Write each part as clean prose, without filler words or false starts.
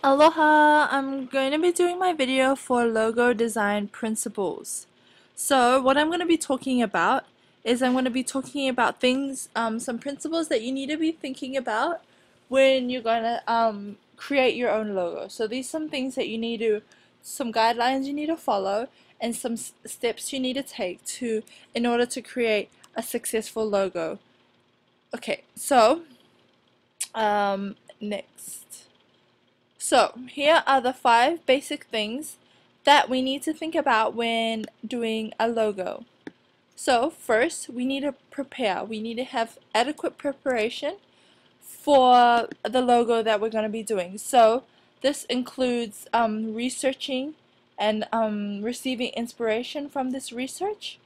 Aloha! I'm going to be doing my video for logo design principles. So what I'm going to be talking about is I'm going to be talking about things, some principles that you need to be thinking about when you're going to create your own logo. So these some things that you need to, some guidelines you need to follow and some steps you need to take in order to create a successful logo. Okay, so next. So, here are the 5 basic things that we need to think about when doing a logo. So, first, we need to prepare. We need to have adequate preparation for the logo that we're going to be doing. So, this includes researching and receiving inspiration from this research.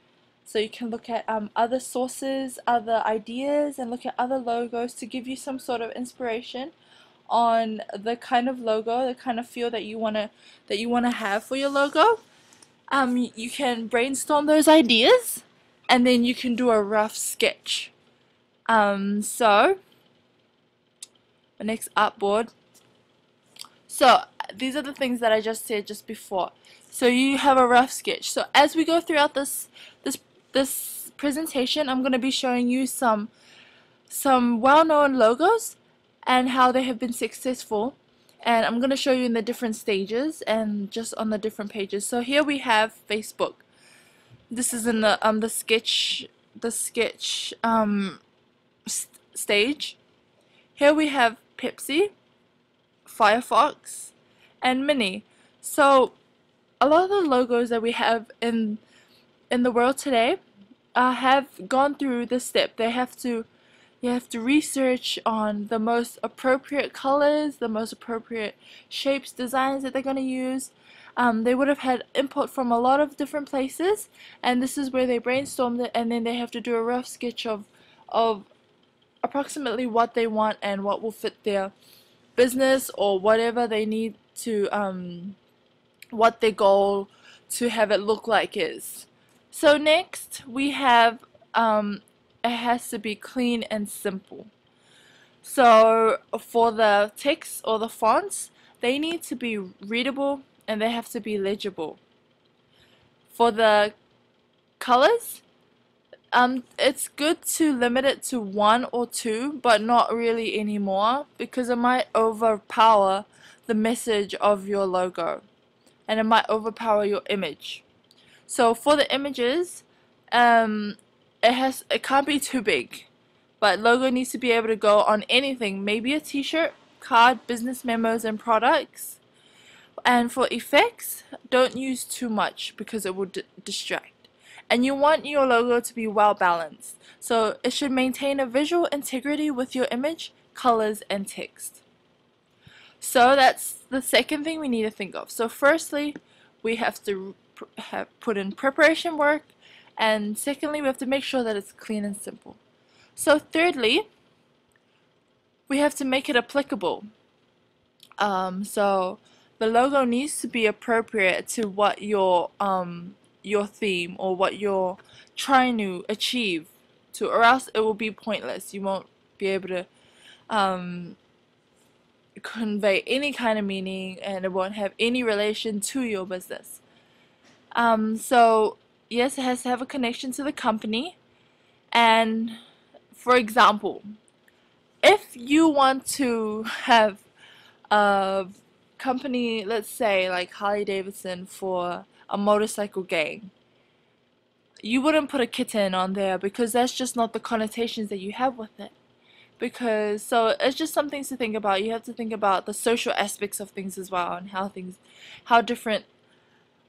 So you can look at other sources, other ideas, and look at other logos to give you some sort of inspiration on the kind of logo, the kind of feel that you wanna have for your logo. You can brainstorm those ideas, and then you can do a rough sketch. So the next artboard. So these are the things that I just said just before. So you have a rough sketch. So as we go throughout this presentation, I'm going to be showing you some well-known logos and how they have been successful, and I'm going to show you in the different stages and just on the different pages. So here we have Facebook. This is in the sketch stage. Here we have Pepsi, Firefox, and Mini. So a lot of the logos that we have in the world today have gone through this step. You have to research on the most appropriate colors, the most appropriate shapes, designs that they're going to use. They would have had input from a lot of different places, and this is where they brainstormed it, and then they have to do a rough sketch of approximately what they want and what will fit their business or whatever they need to, what their goal to have it look like is. So next we have, it has to be clean and simple. So for the text or the fonts, they need to be readable and they have to be legible. For the colors, it's good to limit it to 1 or 2, but not really anymore, because it might overpower the message of your logo and it might overpower your image. So for the images, it can't be too big, but logo needs to be able to go on anything, maybe a t-shirt, card, business memos, and products. And for effects, don't use too much because it will distract. And you want your logo to be well balanced, so it should maintain a visual integrity with your image, colors, and text. So that's the second thing we need to think of. So firstly, we have to put in preparation work, and secondly, we have to make sure that it's clean and simple. So thirdly, we have to make it applicable. So the logo needs to be appropriate to what your theme or what you're trying to achieve to, or else it will be pointless. You won't be able to convey any kind of meaning, and it won't have any relation to your business. So yes, it has to have a connection to the company. And for example, if you want to have a company, let's say like Harley Davidson, for a motorcycle gang, you wouldn't put a kitten on there because that's just not the connotations that you have with it. Because so it's just some things to think about. You have to think about the social aspects of things as well, and how different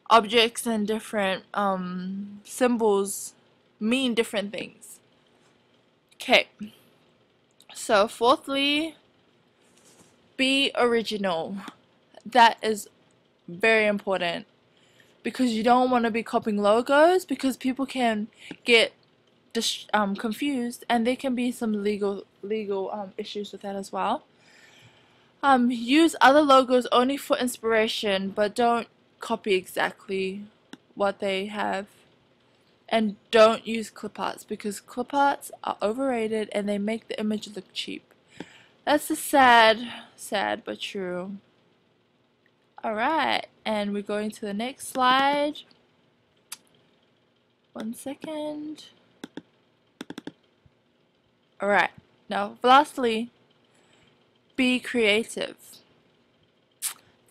objects and different symbols mean different things. Okay, so fourthly, be original. That is very important, because you don't want to be copying logos, because people can get confused, and there can be some legal issues with that as well. Use other logos only for inspiration, but don't copy exactly what they have. And don't use clip arts, because clip arts are overrated and they make the image look cheap. That's a sad but true. Alright, and we're going to the next slide. 1 second. Alright, now lastly, be creative.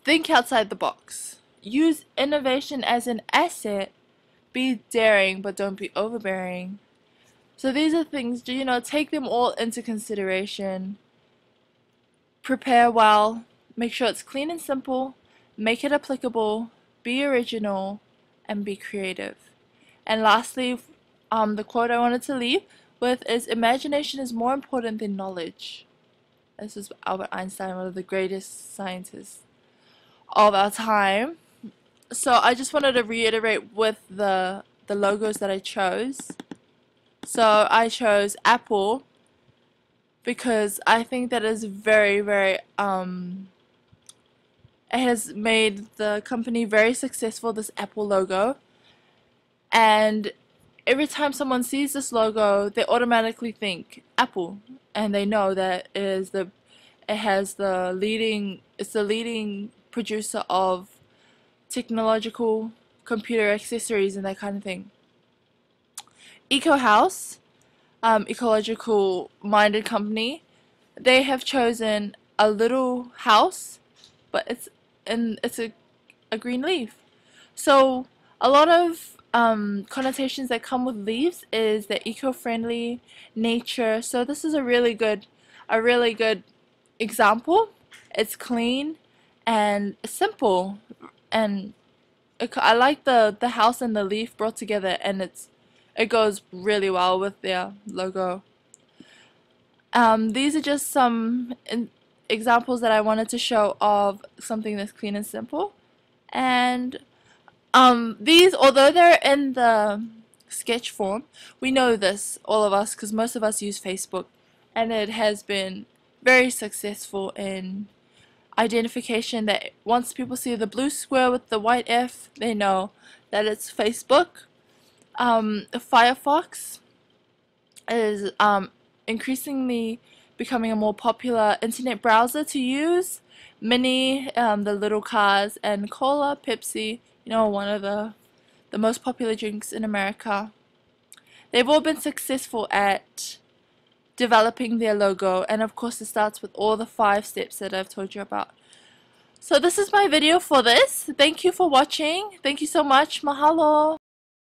Think outside the box. Use innovation as an asset. Be daring, but don't be overbearing. So these are things, take them all into consideration. Prepare well. Make sure it's clean and simple. Make it applicable. Be original. And be creative. And lastly, the quote I wanted to leave with is, imagination is more important than knowledge. This is Albert Einstein, one of the greatest scientists of our time. So I just wanted to reiterate with the logos that I chose. So I chose Apple because I think that is very, very, it has made the company very successful, this Apple logo. And every time someone sees this logo, they automatically think Apple, and they know that it's the leading producer of technological computer accessories and that kind of thing. EcoHouse, ecological minded company, they have chosen a little house, but it's a green leaf. So a lot of connotations that come with leaves is the eco-friendly nature. So this is a really good example. It's clean and simple, and I like the house and the leaf brought together, and it goes really well with their logo. These are just some examples that I wanted to show of something that's clean and simple. And these, although they're in the sketch form, we know this, all of us, because most of us use Facebook, and it has been very successful in identification, that once people see the blue square with the white F, they know that it's Facebook. Firefox is increasingly becoming a more popular internet browser to use. Mini, the little cars, and Cola, Pepsi, one of the most popular drinks in America. They've all been successful at developing their logo, and of course it starts with all the 5 steps that I've told you about. So this is my video for this. Thank you for watching. Thank you so much. Mahalo.